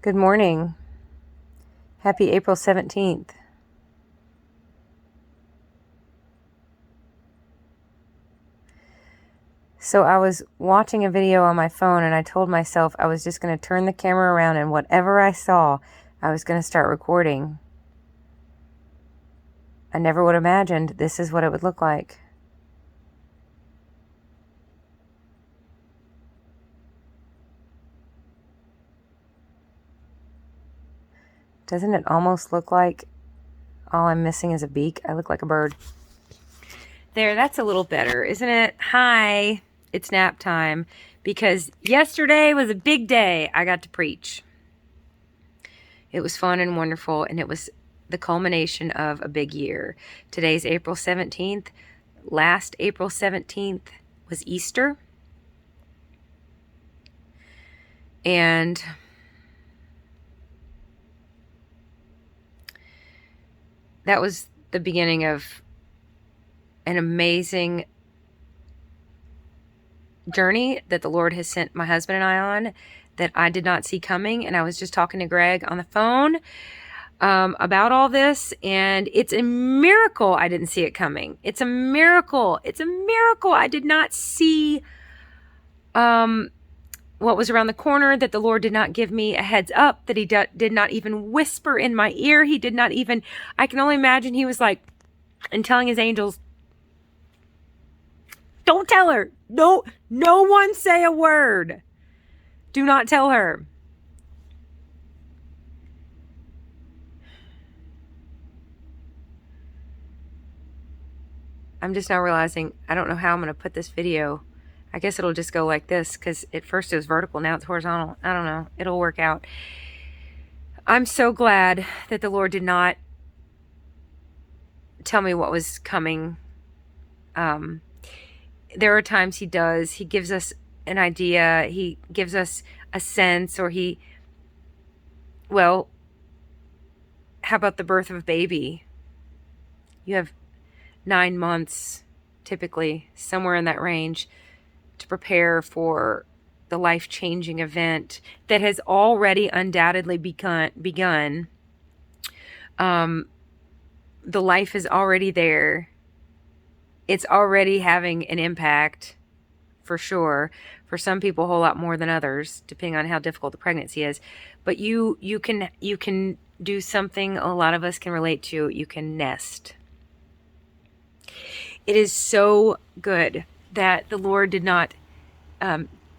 Good morning. Happy April 17th. So I was watching a video on my phone and I told myself I was just going to turn the camera around and whatever I saw, I was going to start recording. I never would have imagined this is what it would look like. Doesn't it almost look like all I'm missing is a beak? I look like a bird. There, that's a little better, isn't it? Hi, it's nap time because yesterday was a big day. I got to preach. It was fun and wonderful, and it was the culmination of a big year. Today's April 17th. Last April 17th was Easter. And that was the beginning of an amazing journey that the Lord has sent my husband and I on that I did not see coming. And I was just talking to Greg on the phone about all this, and it's a miracle I didn't see it coming. It's a miracle. It's a miracle I did not see what was around the corner, that the Lord did not give me a heads up, that he did not even whisper in my ear. He did not even, I can only imagine he was like, and telling his angels, don't tell her. No one say a word. Do not tell her. I'm just now realizing I don't know how I'm going to put this video. I guess it'll just go like this because at first it was vertical, now it's horizontal. I don't know. It'll work out. I'm so glad that the Lord did not tell me what was coming. There are times he does. He gives us an idea. He gives us a sense, or well, how about the birth of a baby? You have 9 months, typically, somewhere in that range, to prepare for the life-changing event that has already undoubtedly begun. The life is already there. It's already having an impact, for sure. For some people, a whole lot more than others, depending on how difficult the pregnancy is. But you can do something a lot of us can relate to. You can nest. It is so good that the Lord did not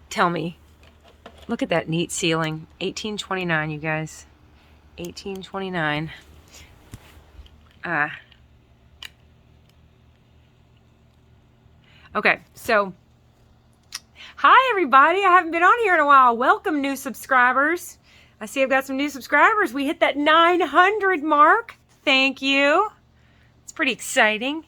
tell me. Look at that neat ceiling. 1829, you guys. 1829. Okay, so hi everybody. I haven't been on here in a while. Welcome, new subscribers. I see I've got some new subscribers. We hit that 900 mark. Thank you. It's pretty exciting.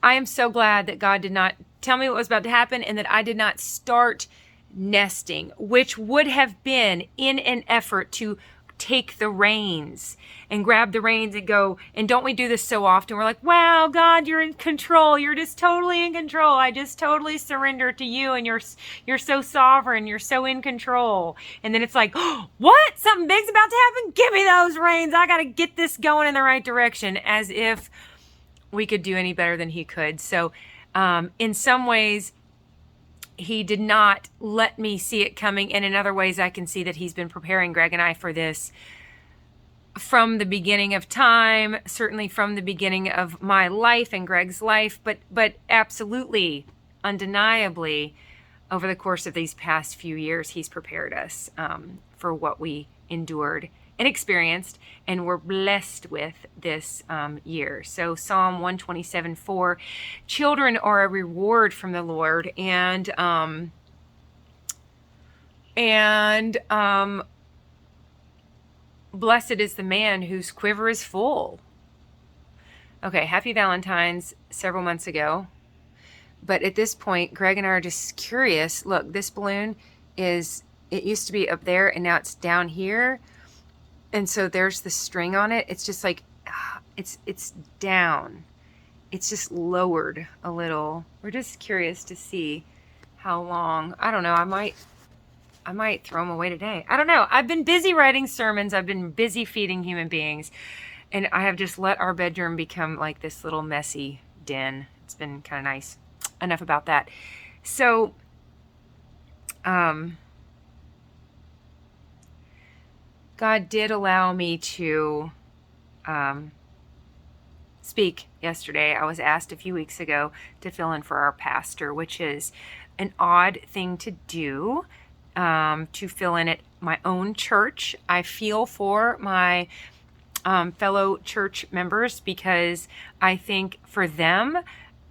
I am so glad that God did not tell me what was about to happen and that I did not start nesting, which would have been in an effort to take the reins and grab the reins and go. And don't we do this so often? We're like, wow, God, you're in control. You're just totally in control. I just totally surrender to you, and you're so sovereign. You're so in control. And then it's like, oh, what? Something big's about to happen? Give me those reins. I got to get this going in the right direction, as if we could do any better than he could. So in some ways, he did not let me see it coming. And in other ways, I can see that he's been preparing Greg and I for this from the beginning of time, certainly from the beginning of my life and Greg's life, but absolutely, undeniably, over the course of these past few years, he's prepared us for what we endured and experienced and we're blessed with this year. So Psalm 127:4, children are a reward from the Lord, and blessed is the man whose quiver is full. Okay, happy Valentine's several months ago. But at this point, Greg and I are just curious. Look, this balloon it used to be up there and now it's down here. And so there's the string on it. It's just like, it's down. It's just lowered a little. We're just curious to see how long. I don't know. I might throw them away today. I don't know. I've been busy writing sermons. I've been busy feeding human beings. And I have just let our bedroom become like this little messy den. It's been kind of nice. Enough about that. So, God did allow me to speak yesterday. I was asked a few weeks ago to fill in for our pastor, which is an odd thing to do, to fill in at my own church. I feel for my fellow church members, because I think for them,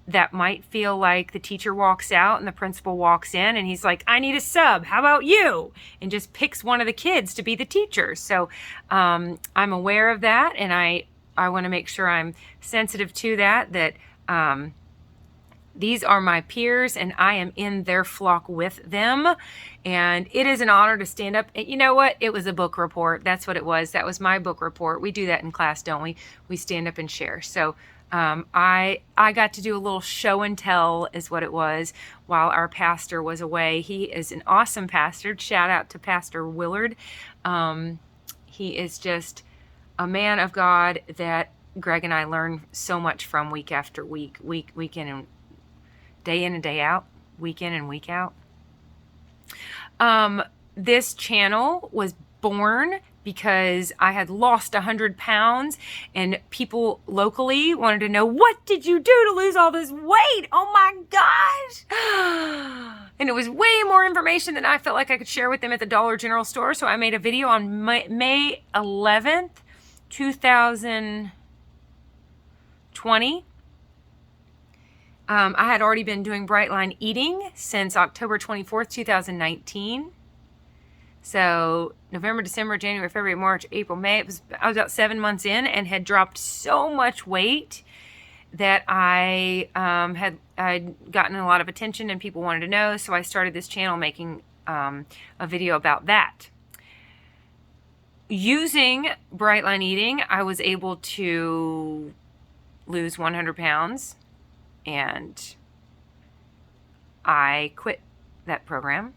that might feel like the teacher walks out and the principal walks in and he's like, I need a sub. How about you? And just picks one of the kids to be the teacher. So I'm aware of that. And I want to make sure I'm sensitive to that these are my peers and I am in their flock with them. And it is an honor to stand up. And you know what? It was a book report. That's what it was. That was my book report. We do that in class, don't we? We stand up and share. So I got to do a little show and tell is what it was while our pastor was away. He is an awesome pastor. Shout out to Pastor Willard. He is just a man of God that Greg and I learn so much from week after week in and day in and day out, week in and week out. This channel was born because I had lost 100 pounds and people locally wanted to know, what did you do to lose all this weight? Oh my gosh. And it was way more information than I felt like I could share with them at the Dollar General store. So I made a video on May 11th, 2020. I had already been doing Bright Line Eating since October 24th, 2019. So November, December, January, February, March, April, May. I was about 7 months in and had dropped so much weight that I'd gotten a lot of attention and people wanted to know. So I started this channel making a video about that. Using Bright Line Eating, I was able to lose 100 pounds. And I quit that program,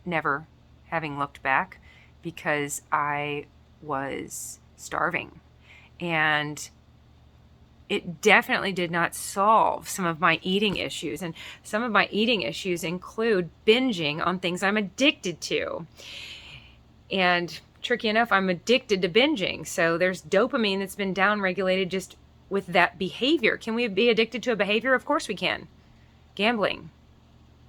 never having looked back, because I was starving. And it definitely did not solve some of my eating issues. And some of my eating issues include binging on things I'm addicted to. And tricky enough, I'm addicted to binging. So there's dopamine that's been downregulated just with that behavior. Can we be addicted to a behavior? Of course we can. Gambling,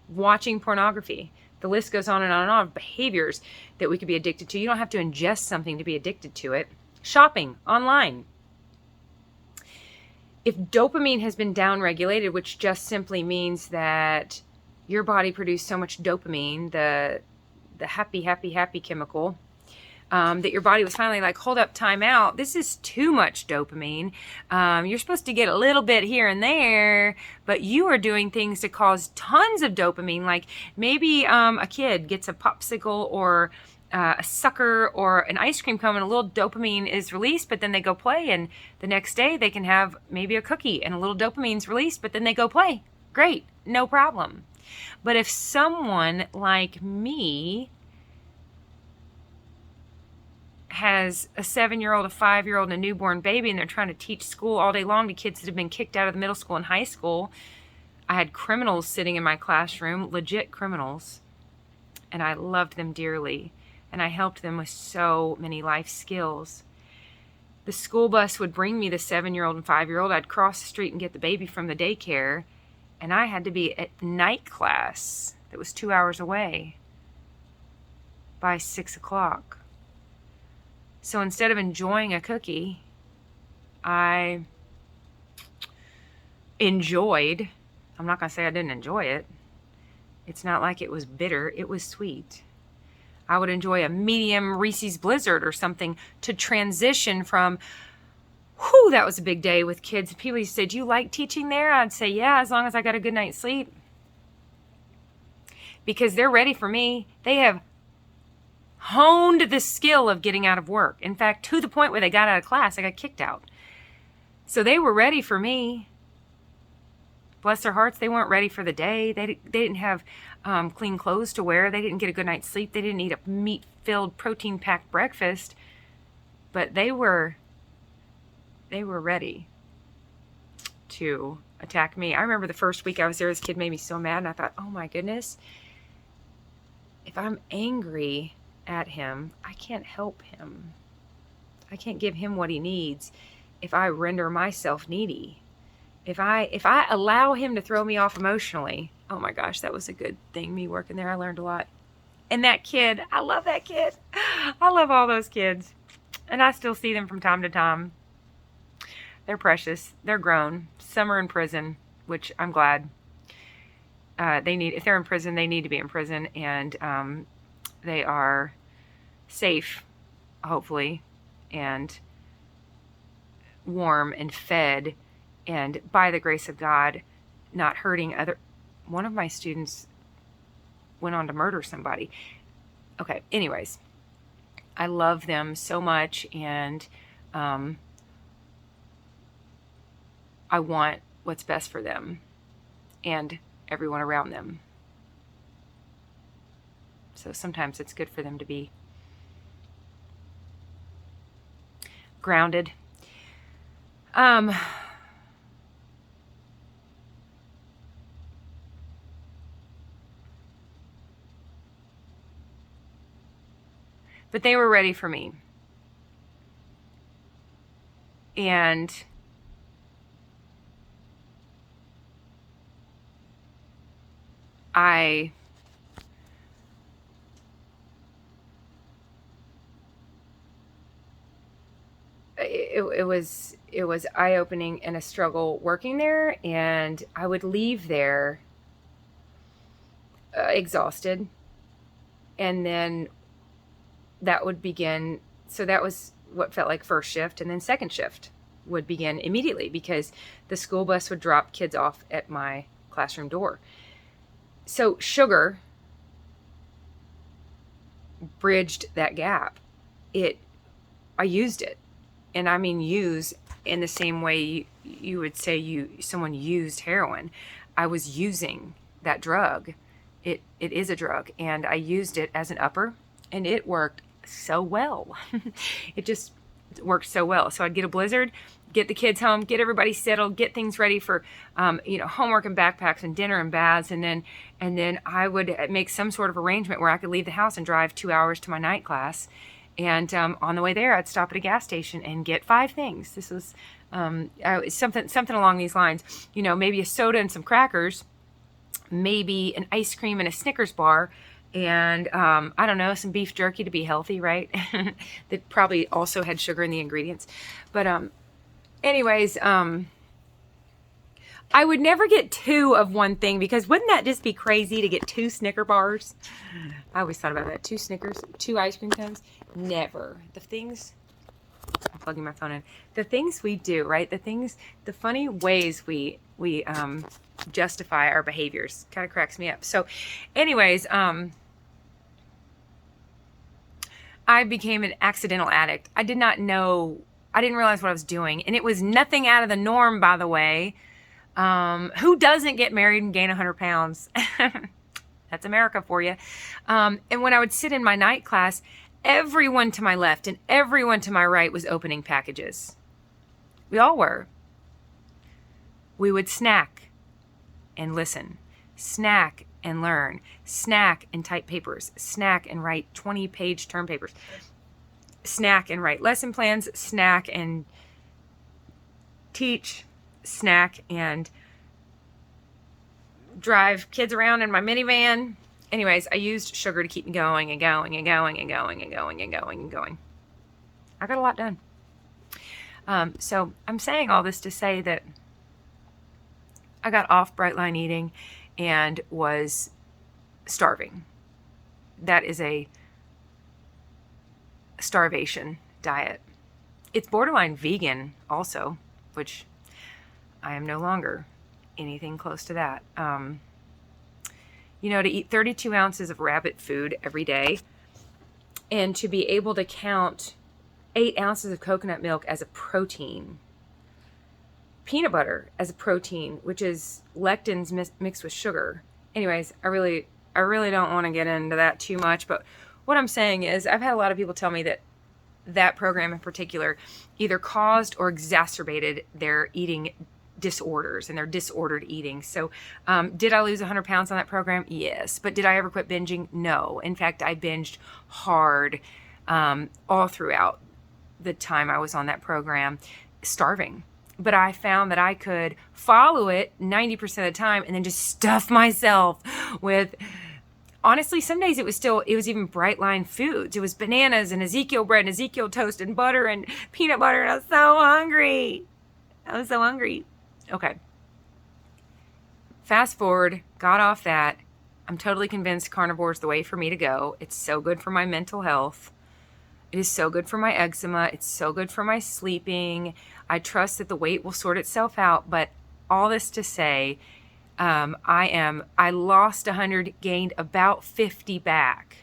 watching pornography. The list goes on and on and on of behaviors that we could be addicted to. You don't have to ingest something to be addicted to it. Shopping online. If dopamine has been downregulated, which just simply means that your body produced so much dopamine, the happy chemical, that your body was finally like, hold up, time out. This is too much dopamine. You're supposed to get a little bit here and there, but you are doing things to cause tons of dopamine. Like maybe a kid gets a popsicle or a sucker or an ice cream cone and a little dopamine is released, but then they go play. And the next day they can have maybe a cookie and a little dopamine's released, but then they go play. Great, no problem. But if someone like me has a 7-year-old, a 5-year-old, and a newborn baby, and they're trying to teach school all day long to kids that have been kicked out of the middle school and high school. I had criminals sitting in my classroom, legit criminals, and I loved them dearly, and I helped them with so many life skills. The school bus would bring me the 7-year-old and 5-year-old. I'd cross the street and get the baby from the daycare, and I had to be at night class that was 2 hours away by 6 o'clock. So instead of enjoying a cookie, I enjoyed, I'm not going to say I didn't enjoy it. It's not like it was bitter. It was sweet. I would enjoy a medium Reese's Blizzard or something to transition from, whew, that was a big day with kids. People used to say, do you like teaching there? I'd say, yeah, as long as I got a good night's sleep. Because they're ready for me. They have honed the skill of getting out of work. In fact, to the point where they got out of class, I got kicked out. So they were ready for me. bless their hearts, they weren't ready for the day. They didn't have clean clothes to wear. They didn't get a good night's sleep. They didn't eat a meat-filled, protein-packed breakfast. But they were ready to attack me. I remember the first week I was there, this kid made me so mad, and I thought, oh my goodness, if I'm angry at him, I can't help him. I can't give him what he needs if I render myself needy. If I allow him to throw me off emotionally, oh my gosh, that was a good thing, me working there. I learned a lot. And that kid, I love that kid. I love all those kids. And I still see them from time to time. They're precious. They're grown. Some are in prison, which I'm glad. If they're in prison, they need to be in prison. And they are safe, hopefully, and warm and fed, and by the grace of God, not hurting other. One of my students went on to murder somebody. Okay, anyways, I love them so much, and I want what's best for them and everyone around them. So sometimes it's good for them to be grounded. But they were ready for me. And it was eye-opening and a struggle working there, and I would leave there exhausted, and then that would begin. So that was what felt like first shift, and then second shift would begin immediately because the school bus would drop kids off at my classroom door. So sugar bridged that gap. I used it. And I mean use in the same way you would say someone used heroin. I was using that drug. It is a drug, and I used it as an upper, and it worked so well. It just worked so well. So I'd get a blizzard, get the kids home, get everybody settled, get things ready for homework and backpacks and dinner and baths, and then I would make some sort of arrangement where I could leave the house and drive 2 hours to my night class. And on the way there, I'd stop at a gas station and get 5 things. This was something along these lines. Maybe a soda and some crackers, maybe an ice cream and a Snickers bar, and I don't know, some beef jerky to be healthy, right? That probably also had sugar in the ingredients. But anyways, I would never get 2 of one thing, because wouldn't that just be crazy to get 2 Snicker bars? I always thought about that. 2 Snickers, 2 ice cream cones. Never. The things, I'm plugging my phone in. The things we do, right? The funny ways we justify our behaviors kind of cracks me up. So anyways, I became an accidental addict. I didn't realize what I was doing. And it was nothing out of the norm, by the way. Who doesn't get married and gain 100 pounds? That's America for you. And when I would sit in my night class, everyone to my left and everyone to my right was opening packages. We all were. We would snack and listen, snack and learn, snack and type papers, snack and write 20-page term papers, snack and write lesson plans, snack and teach, snack and drive kids around in my minivan. Anyways, I used sugar to keep me going and going and going and going and going and going and going. I got a lot done. So I'm saying all this to say that I got off bright line eating and was starving. That is a starvation diet. It's borderline vegan also, which I am no longer anything close to that. To eat 32 ounces of rabbit food every day and to be able to count 8 ounces of coconut milk as a protein. peanut butter as a protein, which is lectins mixed with sugar. Anyways, I really don't want to get into that too much, but what I'm saying is I've had a lot of people tell me that that program in particular either caused or exacerbated their eating disorders and their disordered eating. So did I lose 100 pounds on that program? Yes. But did I ever quit binging? No. In fact, I binged hard all throughout the time I was on that program, starving. But I found that I could follow it 90% of the time and then just stuff myself with, honestly, some days it was even bright line foods. It was bananas and Ezekiel bread and Ezekiel toast and butter and peanut butter. And I was so hungry. Okay. Fast forward, got off that. I'm totally convinced carnivore is the way for me to go. It's so good for my mental health. It is so good for my eczema. It's so good for my sleeping. I trust that the weight will sort itself out. But all this to say, I lost 100, gained about 50 back.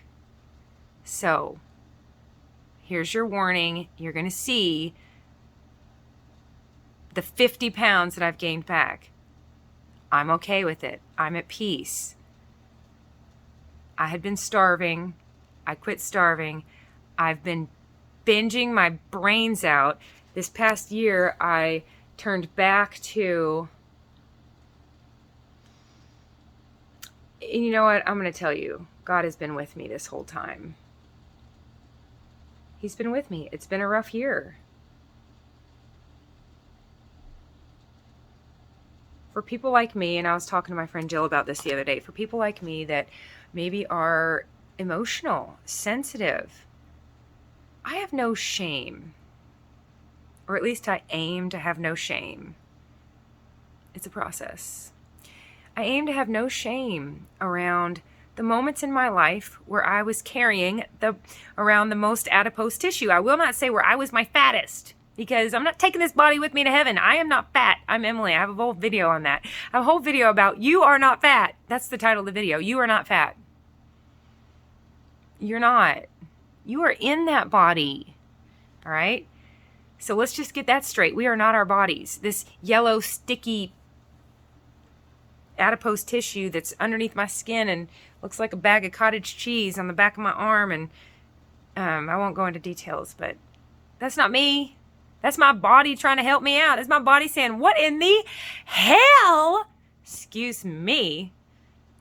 So here's your warning. You're going to see the 50 pounds that I've gained back. I'm okay with it. I'm at peace. I had been starving. I quit starving. I've been binging my brains out. This past year, I turned back to, and you know what? I'm going to tell you, God has been with me this whole time. He's been with me. It's been a rough year. For people like me, and I was talking to my friend Jill about this the other day, for people like me that maybe are emotional, sensitive, I have no shame. Or at least I aim to have no shame. It's a process. I aim to have no shame around the moments in my life where I was carrying around the most adipose tissue. I will not say where I was my fattest, because I'm not taking this body with me to heaven. I am not fat. I'm Emily. I have a whole video on that. I have a whole video about you are not fat. That's the title of the video. You are not fat. You're not. You are in that body. All right? So let's just get that straight. We are not our bodies. This yellow, sticky adipose tissue that's underneath my skin and looks like a bag of cottage cheese on the back of my arm. And I won't go into details, but that's not me. That's my body trying to help me out. That's my body saying, what in the hell? Excuse me.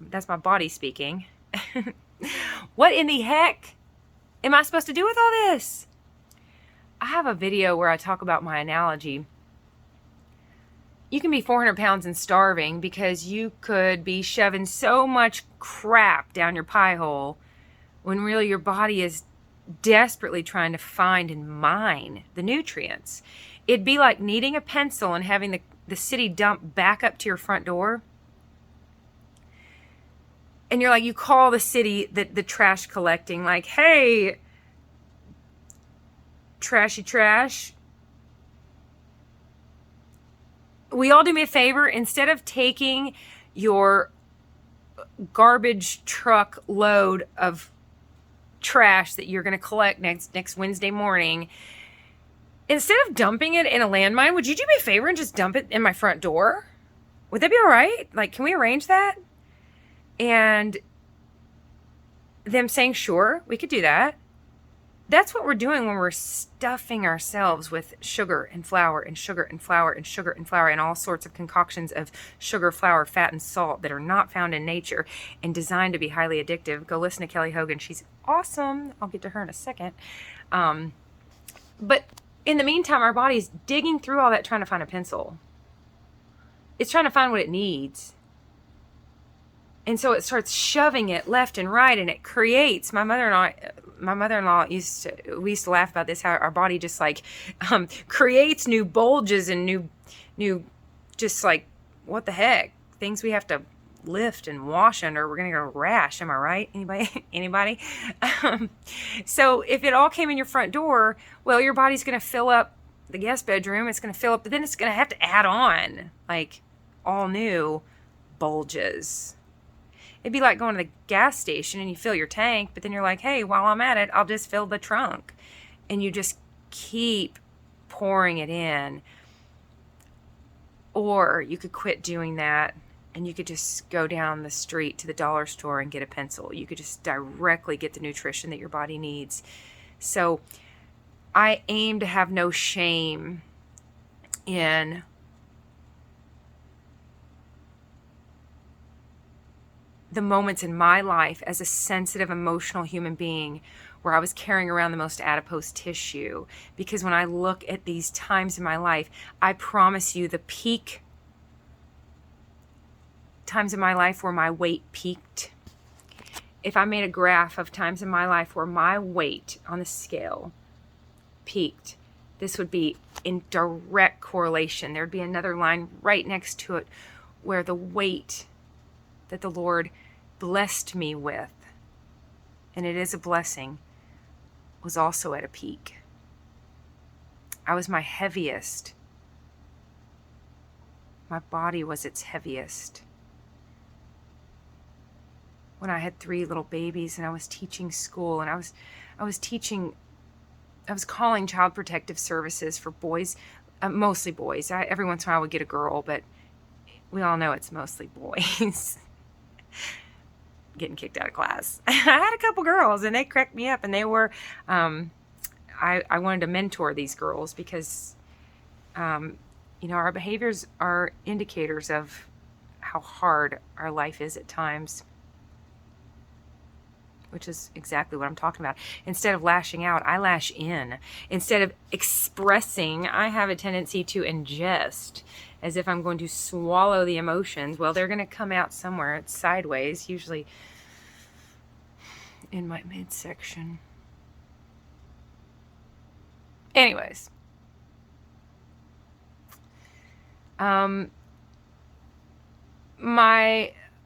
That's my body speaking. What in the heck am I supposed to do with all this? I have a video where I talk about my analogy. You can be 400 pounds and starving because you could be shoving so much crap down your pie hole when really your body is desperately trying to find and mine the nutrients. It'd be like needing a pencil and having the city dump back up to your front door. And you're like, you call the city, the trash collecting, like, hey, trashy trash, will y'all do me a favor? Instead of taking your garbage truck load of trash that you're going to collect next Wednesday morning, instead of dumping it in a landmine, would you do me a favor and just dump it in my front door? Would that be all right? Like, can we arrange that? And them saying, sure, we could do that. That's what we're doing when we're stuffing ourselves with sugar and flour and sugar and flour and sugar and flour and all sorts of concoctions of sugar, flour, fat, and salt that are not found in nature and designed to be highly addictive. Go listen to Kelly Hogan. She's awesome. I'll get to her in a second. But in the meantime, our body's digging through all that trying to find a pencil. It's trying to find what it needs. And so it starts shoving it left and right, and it creates, my mother-in-law we used to laugh about this, how our body just like creates new bulges and new just like, what the heck, things we have to lift and wash under. We're going to get a rash. Am I right? Anybody? So if it all came in your front door, well, your body's going to fill up the guest bedroom. It's going to fill up, but then it's going to have to add on like all new bulges. It'd be like going to the gas station and you fill your tank, but then you're like, hey, while I'm at it, I'll just fill the trunk. And you just keep pouring it in. Or you could quit doing that and you could just go down the street to the dollar store and get a pencil. You could just directly get the nutrition that your body needs. So I aim to have no shame in the moments in my life as a sensitive, emotional human being where I was carrying around the most adipose tissue. Because when I look at these times in my life, I promise you the peak times in my life where my weight peaked. If I made a graph of times in my life where my weight on the scale peaked, this would be in direct correlation. There'd be another line right next to it where the weight that the Lord blessed me with, and it is a blessing, was also at a peak. I was my heaviest. My body was its heaviest when I had 3 little babies and I was teaching school, and I was calling Child Protective Services for boys, mostly boys. Every once in a while I would get a girl, but we all know it's mostly boys. Getting kicked out of class. I had a couple girls and they cracked me up, and they were, I wanted to mentor these girls because, our behaviors are indicators of how hard our life is at times, which is exactly what I'm talking about. Instead of lashing out, I lash in. Instead of expressing, I have a tendency to ingest, as if I'm going to swallow the emotions. Well, they're going to come out somewhere. It's sideways, usually in my midsection. Anyways.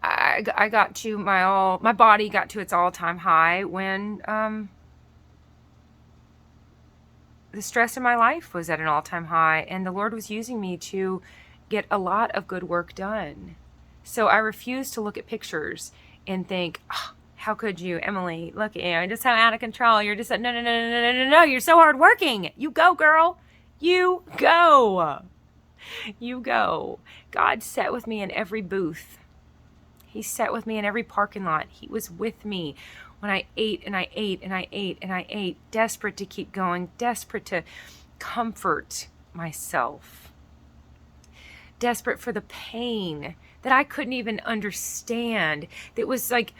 I got to my body got to its all-time high when the stress in my life was at an all-time high, and the Lord was using me to get a lot of good work done. So I refuse to look at pictures and think, oh, how could you, Emily? Look at you, just how out of control. You're just no. You're so hardworking. You go, girl. You go. You go. God sat with me in every booth. He sat with me in every parking lot. He was with me when I ate and I ate and I ate and I ate, desperate to keep going, desperate to comfort myself, desperate for the pain that I couldn't even understand. It was like,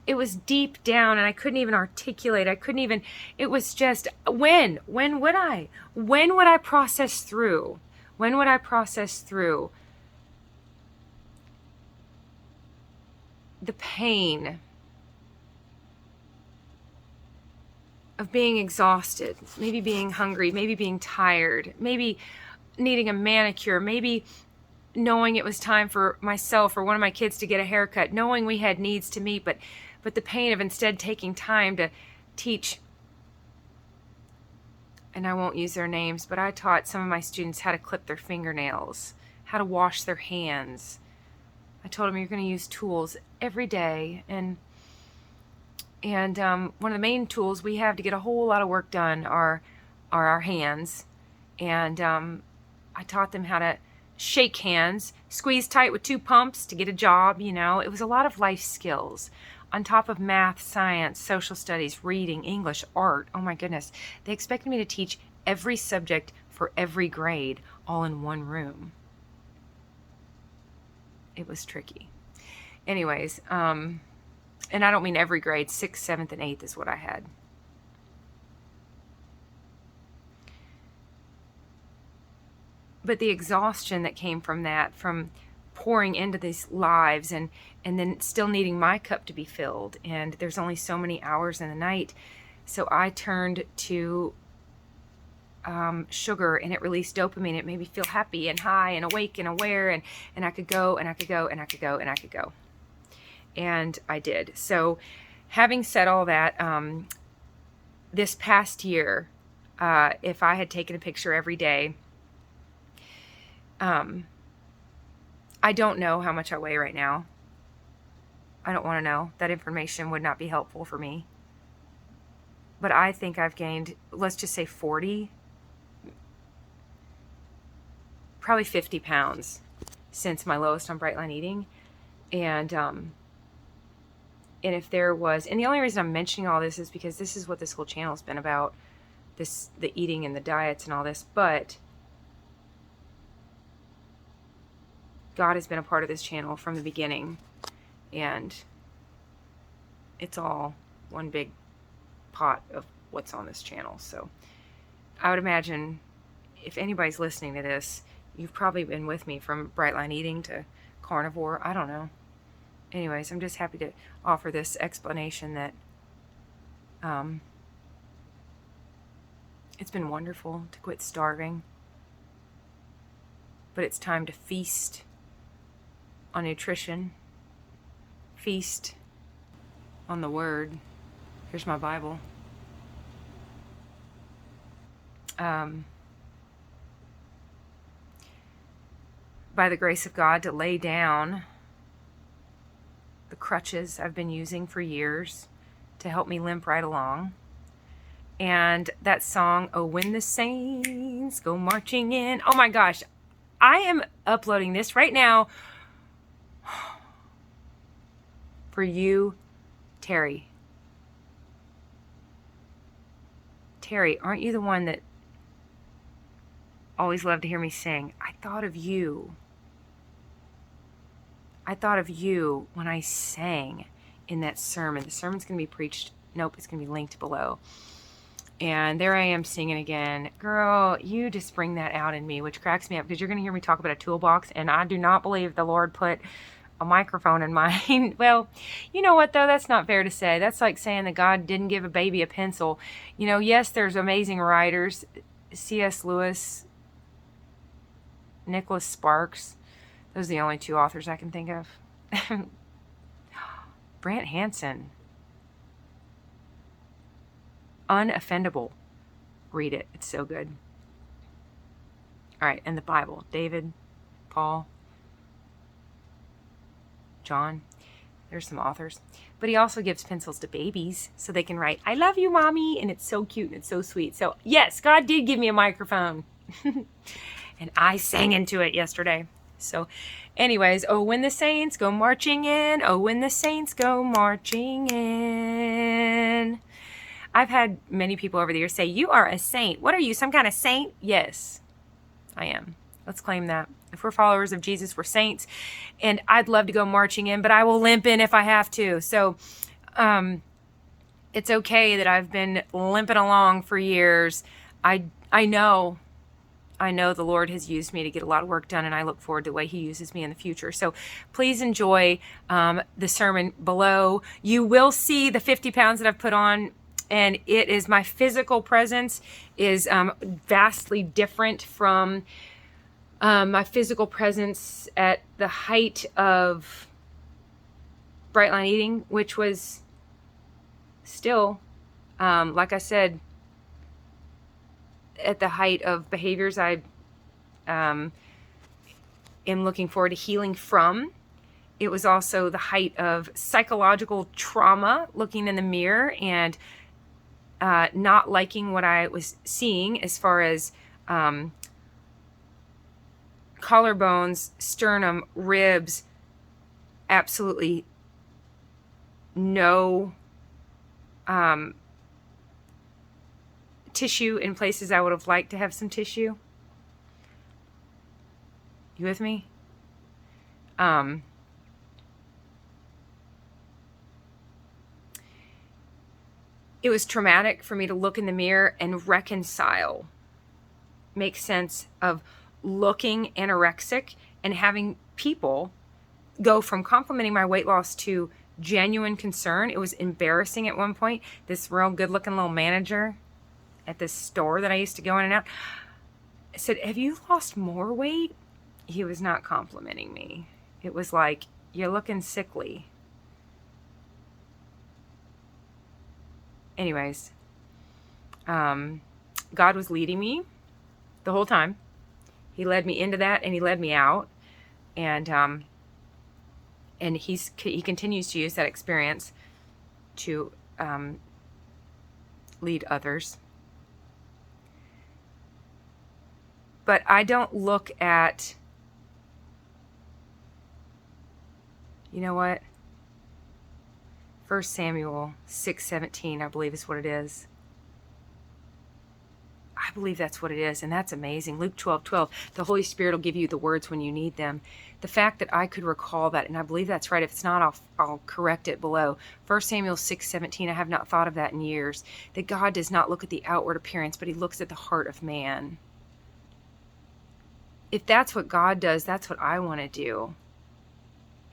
it was deep down and I couldn't even articulate. It was just, when would I process through? When would I process through the pain of being exhausted, maybe being hungry, maybe being tired, maybe needing a manicure, maybe knowing it was time for myself or one of my kids to get a haircut, knowing we had needs to meet, but the pain of instead taking time to teach, and I won't use their names, but I taught some of my students how to clip their fingernails, how to wash their hands. I told them you're going to use tools every day, and one of the main tools we have to get a whole lot of work done are our hands. And I taught them how to shake hands, squeeze tight with 2 pumps to get a job. It was a lot of life skills on top of math, science, social studies, reading, English, art. Oh my goodness. They expected me to teach every subject for every grade all in one room. It was tricky. Anyways, and I don't mean every grade, 6th, 7th, and 8th is what I had. But the exhaustion that came from that, from pouring into these lives and then still needing my cup to be filled, and there's only so many hours in the night, so I turned to sugar, and it released dopamine. It made me feel happy and high and awake and aware, and I could go and I could go and I could go and I could go. And I did. So having said all that, this past year, if I had taken a picture every day, I don't know how much I weigh right now. I don't want to know. That information would not be helpful for me. But I think I've gained, let's just say 40, probably 50 pounds since my lowest on Bright Line Eating. And if there was, and the only reason I'm mentioning all this is because this is what this whole channel has been about, the eating and the diets and all this, but God has been a part of this channel from the beginning, and it's all one big pot of what's on this channel. So I would imagine if anybody's listening to this, you've probably been with me from Bright Line Eating to carnivore. I don't know. Anyways, I'm just happy to offer this explanation that it's been wonderful to quit starving, but it's time to feast on nutrition, feast on the Word. Here's my Bible. By the grace of God, to lay down the crutches I've been using for years to help me limp right along. And that song, "Oh, When the Saints Go Marching In." Oh my gosh, I am uploading this right now for you, Terry. Terry, aren't you the one that always loved to hear me sing? I thought of you. I thought of you when I sang in that sermon. The sermon's going to be preached. Nope, it's going to be linked below. And there I am singing again. Girl, you just bring that out in me, which cracks me up, because you're going to hear me talk about a toolbox, and I do not believe the Lord put a microphone in mine. Well, you know what, though? That's not fair to say. That's like saying that God didn't give a baby a pencil. You know, yes, there's amazing writers. C.S. Lewis, Nicholas Sparks. Those are the only two authors I can think of. Brant Hansen. Unoffendable. Read it. It's so good. All right, and the Bible. David, Paul, John. There's some authors. But he also gives pencils to babies so they can write, "I love you, Mommy," and it's so cute and it's so sweet. So, yes, God did give me a microphone. And I sang into it yesterday. So, anyways, oh, when the saints go marching in, oh, when the saints go marching in. I've had many people over the years say, "You are a saint. What are you, some kind of saint?" Yes, I am. Let's claim that. If we're followers of Jesus, we're saints. And I'd love to go marching in, but I will limp in if I have to. So it's okay that I've been limping along for years. I know the Lord has used me to get a lot of work done, and I look forward to the way he uses me in the future. So please enjoy the sermon below. You will see the 50 pounds that I've put on, and it is, my physical presence is vastly different from my physical presence at the height of Bright Line Eating, which was still, like I said, at the height of behaviors I am looking forward to healing from. It was also the height of psychological trauma, looking in the mirror and not liking what I was seeing as far as collarbones, sternum, ribs, absolutely no tissue in places I would have liked to have some tissue. You with me? It was traumatic for me to look in the mirror and reconcile, make sense of looking anorexic and having people go from complimenting my weight loss to genuine concern. It was embarrassing at one point. This real good looking little manager at this store that I used to go in and out said, "Have you lost more weight?" He was not complimenting me. It was like, "You're looking sickly." Anyways, God was leading me the whole time. He led me into that, and he led me out, and he continues to use that experience to lead others. But I don't look at You know what? 1 Samuel 6:17, I believe is what it is. I believe that's what it is, and that's amazing. Luke 12:12, the Holy Spirit will give you the words when you need them. The fact that I could recall that, and I believe that's right. If it's not, I'll correct it below. 1 Samuel 6:17, I have not thought of that in years. That God does not look at the outward appearance, but he looks at the heart of man. If that's what God does, that's what I want to do.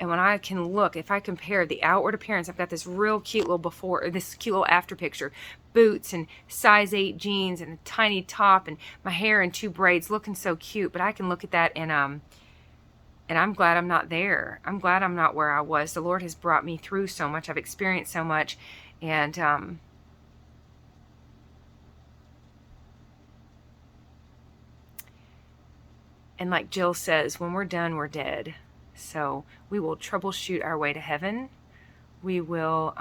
And when I can look, if I compare the outward appearance, I've got this real cute little before, or this cute little after picture, boots and size 8 jeans and a tiny top and my hair in 2 braids, looking so cute. But I can look at that and I'm glad I'm not there. I'm glad I'm not where I was. The Lord has brought me through so much. I've experienced so much, and like Jill says, when we're done, we're dead. So we will troubleshoot our way to heaven. We will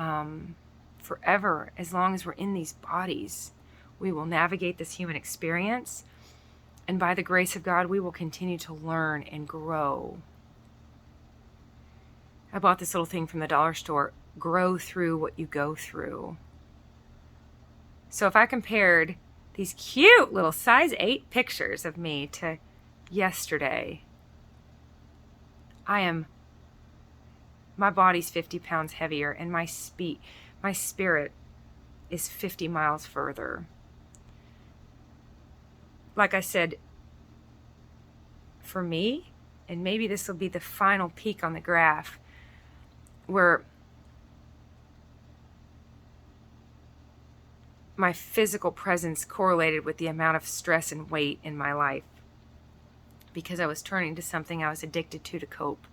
forever, as long as we're in these bodies, we will navigate this human experience. And by the grace of God, we will continue to learn and grow. I bought this little thing from the dollar store, grow through what you go through. So if I compared these cute little size 8 pictures of me to yesterday, my body's 50 pounds heavier, and my spirit is 50 miles further. Like I said, for me, and maybe this will be the final peak on the graph, where my physical presence correlated with the amount of stress and weight in my life, because I was turning to something I was addicted to cope.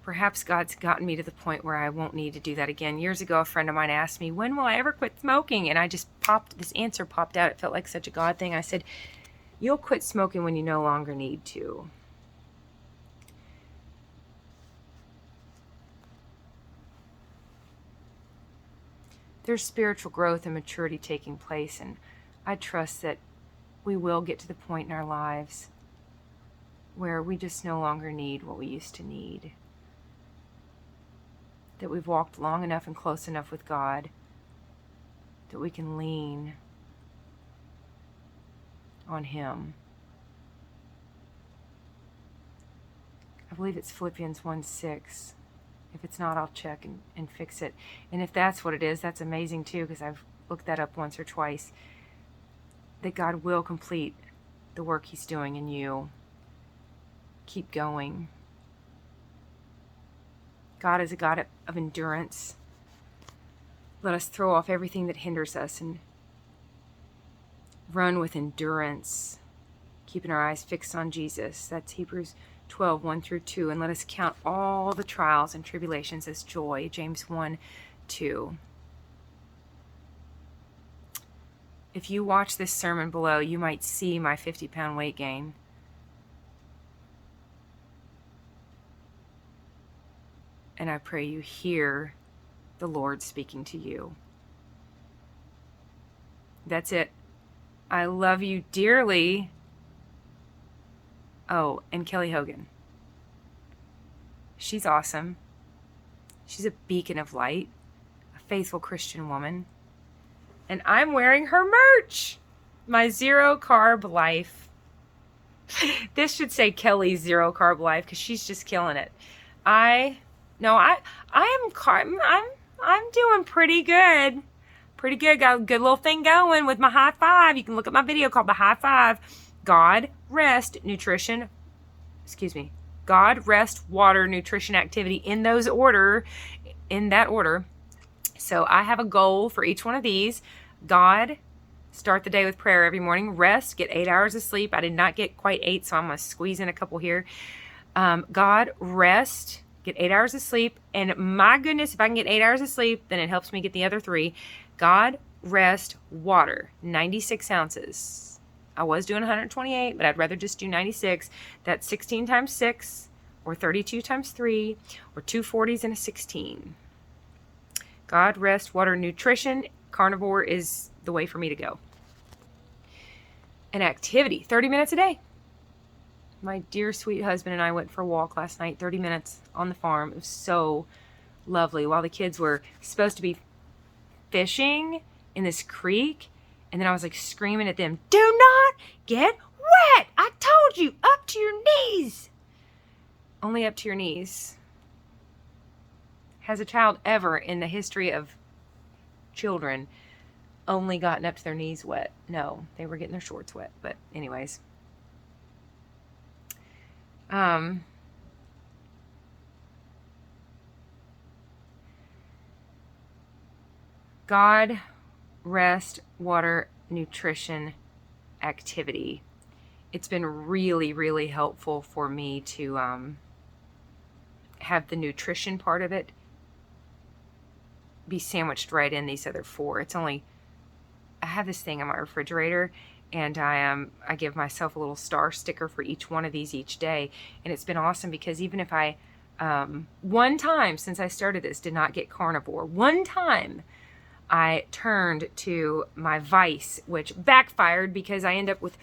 Perhaps God's gotten me to the point where I won't need to do that again. Years ago, a friend of mine asked me, when will I ever quit smoking? And this answer popped out. It felt like such a God thing. I said, you'll quit smoking when you no longer need to. There's spiritual growth and maturity taking place, and I trust that we will get to the point in our lives where we just no longer need what we used to need. That we've walked long enough and close enough with God that we can lean on Him. I believe it's Philippians 1:6. If it's not, I'll check and fix it. And if that's what it is, that's amazing too, because I've looked that up once or twice. That God will complete the work He's doing in you. Keep going. God is a God of endurance. Let us throw off everything that hinders us and run with endurance, keeping our eyes fixed on Jesus. That's Hebrews 12:1-2. And let us count all the trials and tribulations as joy, James 1:2. If you watch this sermon below, you might see my 50-pound weight gain. And I pray you hear the Lord speaking to you. That's it. I love you dearly. Oh, and Kelly Hogan. She's awesome. She's a beacon of light, a faithful Christian woman. And I'm wearing her merch. My Zero Carb Life. This should say Kelly's Zero Carb Life, because she's just killing it. I'm doing pretty good. Pretty good. Got a good little thing going with my high five. You can look at my video called The High Five. God, rest, nutrition. God, rest, water, nutrition, activity, in that order. So I have a goal for each one of these. God, start the day with prayer every morning. Rest, get 8 hours of sleep. I did not get quite 8, so I'm going to squeeze in a couple here. God, rest, get 8 hours of sleep. And my goodness, if I can get 8 hours of sleep, then it helps me get the other 3. God, rest, water, 96 ounces. I was doing 128, but I'd rather just do 96. That's 16 times 6, or 32 times 3, or 2 40s and a 16. God, rest, water, nutrition. Carnivore is the way for me to go. An activity, 30 minutes a day. My dear sweet husband and I went for a walk last night, 30 minutes on the farm. It was so lovely while the kids were supposed to be fishing in this creek. And then I was like screaming at them, do not get wet. I told you, up to your knees. Only up to your knees. Has a child ever in the history of children only gotten up to their knees wet? No, they were getting their shorts wet. But anyways. God, rest, water, nutrition, activity. It's been really, really helpful for me to have the nutrition part of it be sandwiched right in these other four. It's only, I have this thing on my refrigerator, and I give myself a little star sticker for each one of these each day. And it's been awesome because even if I, one time since I started this, did not get carnivore, one time I turned to my vice, which backfired because I end up with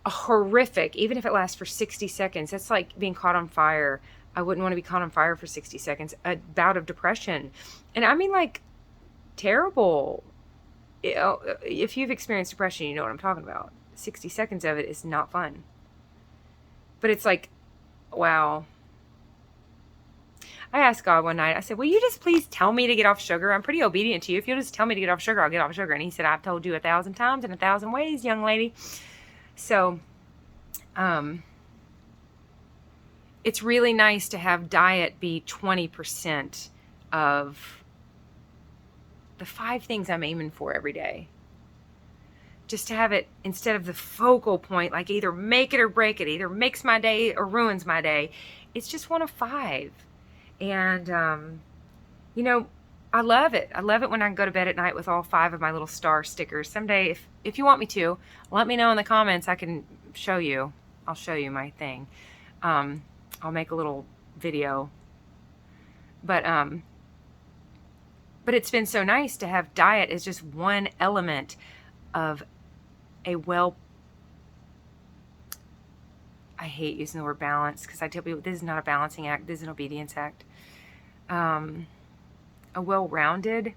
a horrific, even if it lasts for 60 seconds, that's like being caught on fire. I wouldn't want to be caught on fire for 60 seconds. A bout of depression. And I mean, like, terrible. You know, if you've experienced depression, you know what I'm talking about. 60 seconds of it is not fun. But it's like, wow. I asked God one night, I said, will you just please tell me to get off sugar? I'm pretty obedient to you. If you'll just tell me to get off sugar, I'll get off sugar. And he said, I've told you 1,000 times in 1,000 ways, young lady. So, it's really nice to have diet be 20% of the 5 things I'm aiming for every day. Just to have it instead of the focal point, like either make it or break it, either makes my day or ruins my day. It's just one of 5. And, you know, I love it. I love it when I can go to bed at night with all 5 of my little star stickers. Someday, if you want me to, let me know in the comments. I can show you. I'll show you my thing. I'll make a little video. But it's been so nice to have diet as just one element of a I hate using the word balance because I tell people this is not a balancing act. This is an obedience act. A well-rounded,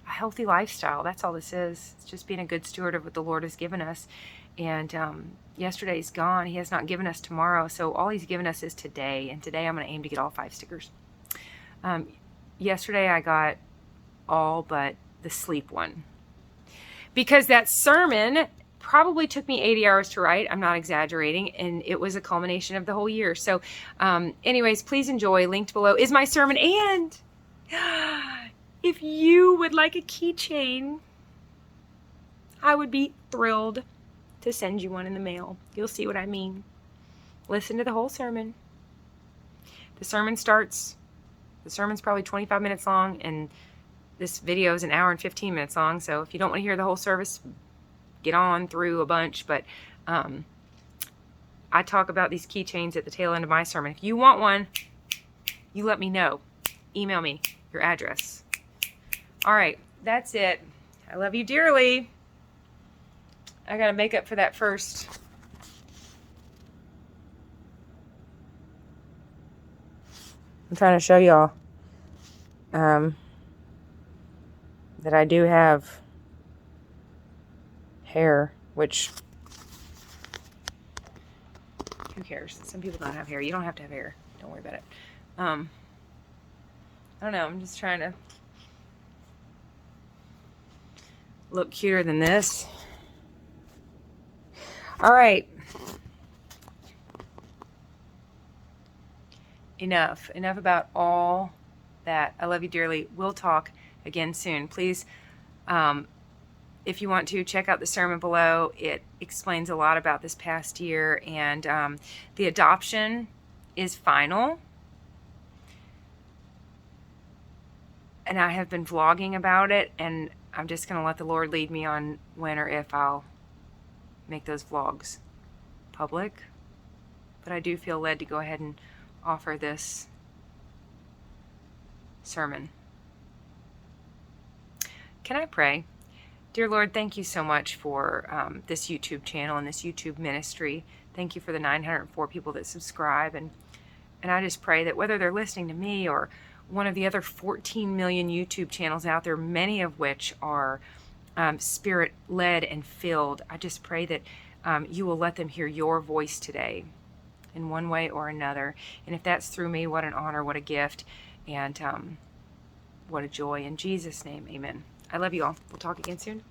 a healthy lifestyle. That's all this is. It's just being a good steward of what the Lord has given us. And yesterday's gone. He has not given us tomorrow. So all he's given us is today. And today I'm going to aim to get all 5 stickers. Yesterday I got all but the sleep one. Because that sermon probably took me 80 hours to write. I'm not exaggerating. And it was a culmination of the whole year. So anyways, please enjoy. Linked below is my sermon. And if you would like a keychain, I would be thrilled to send you one in the mail. You'll see what I mean. Listen to the whole sermon. The sermon's probably 25 minutes long, and this video is an hour and 15 minutes long. So if you don't want to hear the whole service, get on through a bunch. But I talk about these keychains at the tail end of my sermon. If you want one, you let me know. Email me your address. All right, that's it. I love you dearly. I got to make up for that first. I'm trying to show y'all that I do have hair, which who cares? Some people don't have hair. You don't have to have hair. Don't worry about it. I don't know. I'm just trying to look cuter than this. All right. Enough about all that. I love you dearly. We'll talk again soon. Please, if you want to, check out the sermon below. It explains a lot about this past year, and the adoption is final. And I have been vlogging about it, and I'm just going to let the Lord lead me on when or if I'll make those vlogs public. But I do feel led to go ahead and offer this sermon. Can I pray? Dear Lord, thank you so much for this YouTube channel and this YouTube ministry. Thank you for the 904 people that subscribe. And I just pray that whether they're listening to me or one of the other 14 million YouTube channels out there, many of which are Spirit-led and filled, I just pray that you will let them hear your voice today in one way or another. And if that's through me, what an honor, what a gift, and what a joy. In Jesus' name, amen. I love you all. We'll talk again soon.